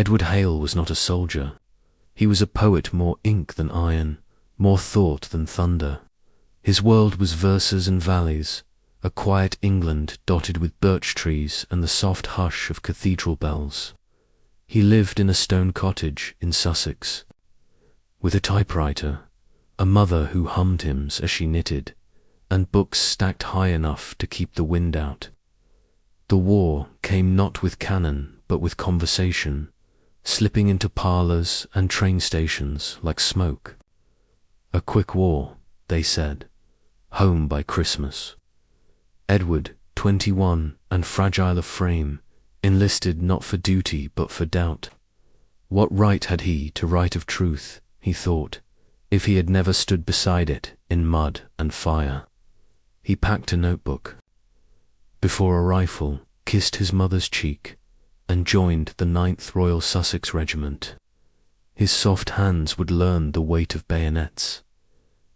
Edward Hale was not a soldier. He was a poet, more ink than iron, more thought than thunder. His world was verses and valleys, a quiet England dotted with birch trees and the soft hush of cathedral bells. He lived in a stone cottage in Sussex, with a typewriter, a mother who hummed hymns as she knitted, and books stacked high enough to keep the wind out. The war came not with cannon, but with conversation, slipping into parlours and train stations like smoke. A quick war, they said, home by Christmas. Edward, 21 and fragile of frame, enlisted not for duty but for doubt. What right had he to write of truth, he thought, if he had never stood beside it in mud and fire? He packed a notebook before a rifle, kissed his mother's cheek, and joined the 9th Royal Sussex Regiment. His soft hands would learn the weight of bayonets.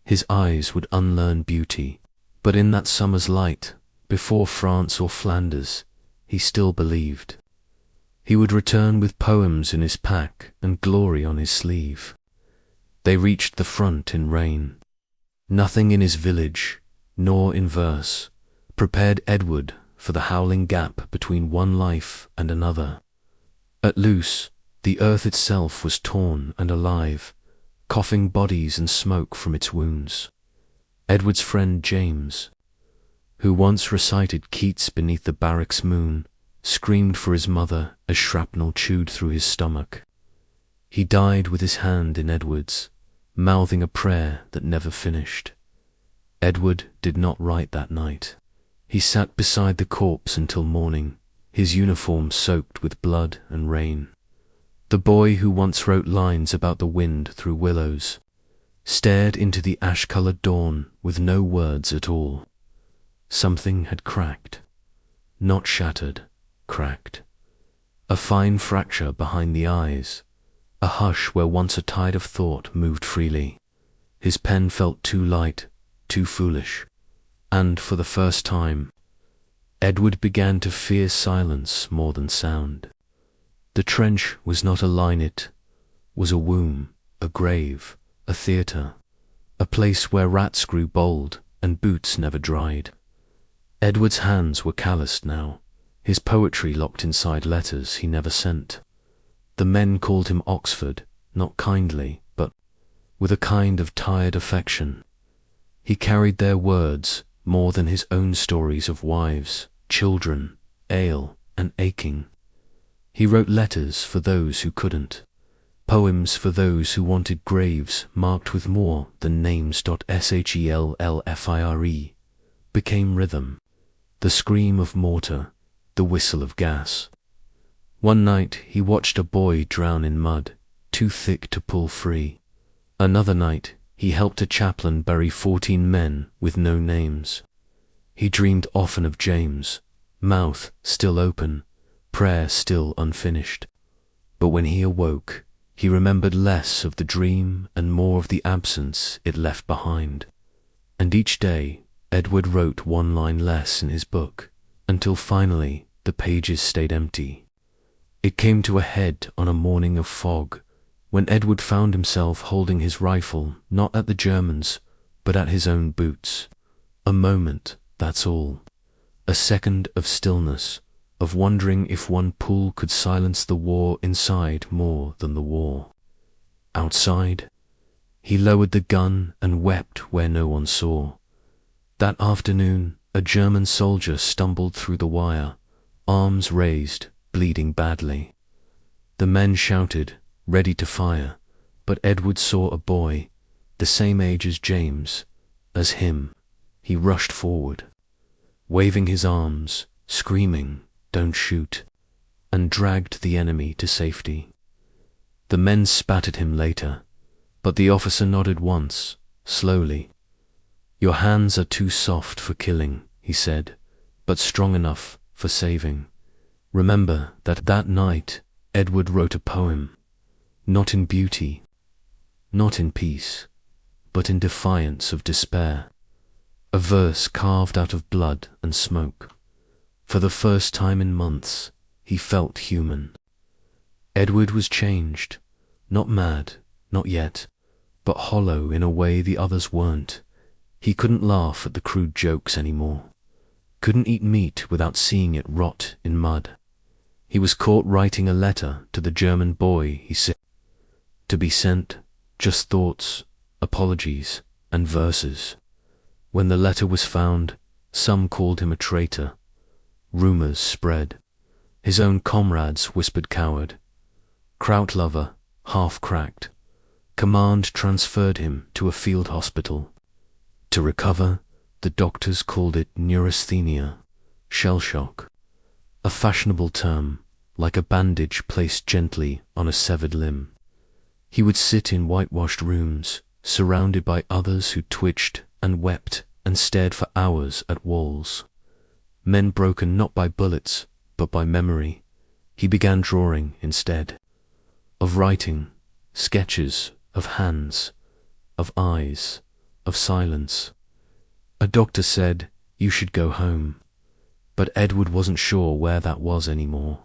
His eyes would unlearn beauty. But in that summer's light, before France or Flanders, he still believed. He would return with poems in his pack and glory on his sleeve. They reached the front in rain. Nothing in his village, nor in verse, prepared Edward for the howling gap between one life and another. At Loos, the earth itself was torn and alive, coughing bodies and smoke from its wounds. Edward's friend James, who once recited Keats beneath the barracks moon, screamed for his mother as shrapnel chewed through his stomach. He died with his hand in Edward's, mouthing a prayer that never finished. Edward did not write that night. He sat beside the corpse until morning, his uniform soaked with blood and rain. The boy who once wrote lines about the wind through willows stared into the ash-colored dawn with no words at all. Something had cracked. Not shattered, cracked. A fine fracture behind the eyes, a hush where once a tide of thought moved freely. His pen felt too light, too foolish, and for the first time, Edward began to fear silence more than sound. The trench was not a line, it was a womb, a grave, a theatre, a place where rats grew bold and boots never dried. Edward's hands were calloused now, his poetry locked inside letters he never sent. The men called him Oxford, not kindly, but with a kind of tired affection. He carried their words more than his own stories of wives, children, ail, and aching. He wrote letters for those who couldn't, poems for those who wanted graves marked with more than names. Shellfire became rhythm, the scream of mortar, the whistle of gas. One night he watched a boy drown in mud, too thick to pull free. Another night he helped a chaplain bury 14 men with no names. He dreamed often of James, mouth still open, prayer still unfinished. But when he awoke, he remembered less of the dream and more of the absence it left behind. And each day Edward wrote one line less in his book, until finally the pages stayed empty. It came to a head on a morning of fog, when Edward found himself holding his rifle not at the Germans, but at his own boots. A moment, that's all. A second of stillness, of wondering if one pull could silence the war inside more than the war. Outside, he lowered the gun and wept where no one saw. That afternoon, a German soldier stumbled through the wire, arms raised, bleeding badly. The men shouted, ready to fire, but Edward saw a boy, the same age as James, as him. He rushed forward, waving his arms, screaming, "Don't shoot," and dragged the enemy to safety. The men spat at him later, but the officer nodded once, slowly. "Your hands are too soft for killing," he said, "but strong enough for saving." Remember that night Edward wrote a poem, not in beauty, not in peace, but in defiance of despair. A verse carved out of blood and smoke. For the first time in months, he felt human. Edward was changed, not mad, not yet, but hollow in a way the others weren't. He couldn't laugh at the crude jokes anymore, couldn't eat meat without seeing it rot in mud. He was caught writing a letter to the German boy he said, to be sent, just thoughts, apologies, and verses. When the letter was found, some called him a traitor. Rumors spread. His own comrades whispered coward. Kraut lover, half cracked. Command transferred him to a field hospital. To recover, the doctors called it neurasthenia, shell shock, a fashionable term, like a bandage placed gently on a severed limb. He would sit in whitewashed rooms, surrounded by others who twitched and wept and stared for hours at walls. Men broken not by bullets, but by memory. He began drawing instead. Of writing, sketches of hands, of eyes, of silence. A doctor said, "You should go home." But Edward wasn't sure where that was anymore.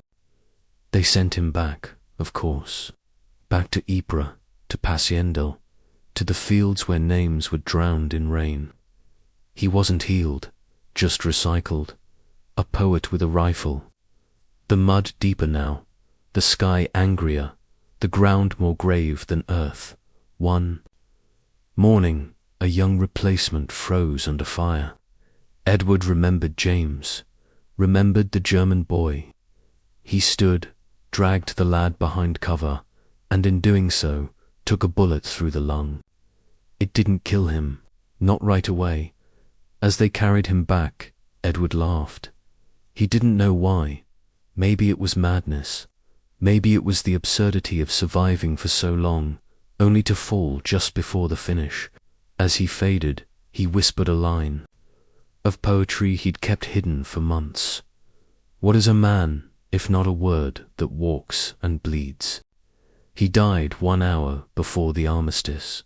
They sent him back, of course. Back to Ypres, to Passiendel, to the fields where names were drowned in rain. He wasn't healed, just recycled. A poet with a rifle. The mud deeper now, the sky angrier, the ground more grave than earth. One morning, a young replacement froze under fire. Edward remembered James, remembered the German boy. He stood, dragged the lad behind cover, and in doing so, took a bullet through the lung. It didn't kill him, not right away. As they carried him back, Edward laughed. He didn't know why. Maybe it was madness. Maybe it was the absurdity of surviving for so long, only to fall just before the finish. As he faded, he whispered a line of poetry he'd kept hidden for months. What is a man, if not a word that walks and bleeds? He died 1 hour before the armistice.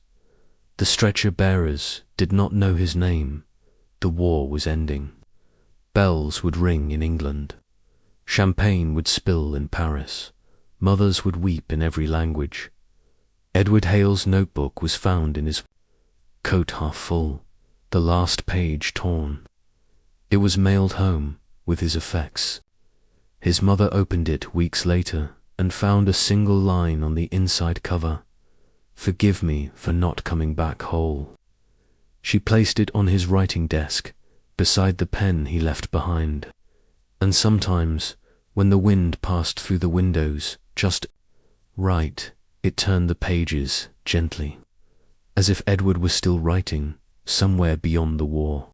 The stretcher bearers did not know his name. The war was ending. Bells would ring in England. Champagne would spill in Paris. Mothers would weep in every language. Edward Hale's notebook was found in his coat half full, the last page torn. It was mailed home with his effects. His mother opened it weeks later and found a single line on the inside cover. "Forgive me for not coming back whole." She placed it on his writing desk, beside the pen he left behind. And sometimes, when the wind passed through the windows, just right, it turned the pages gently, as if Edward was still writing somewhere beyond the war.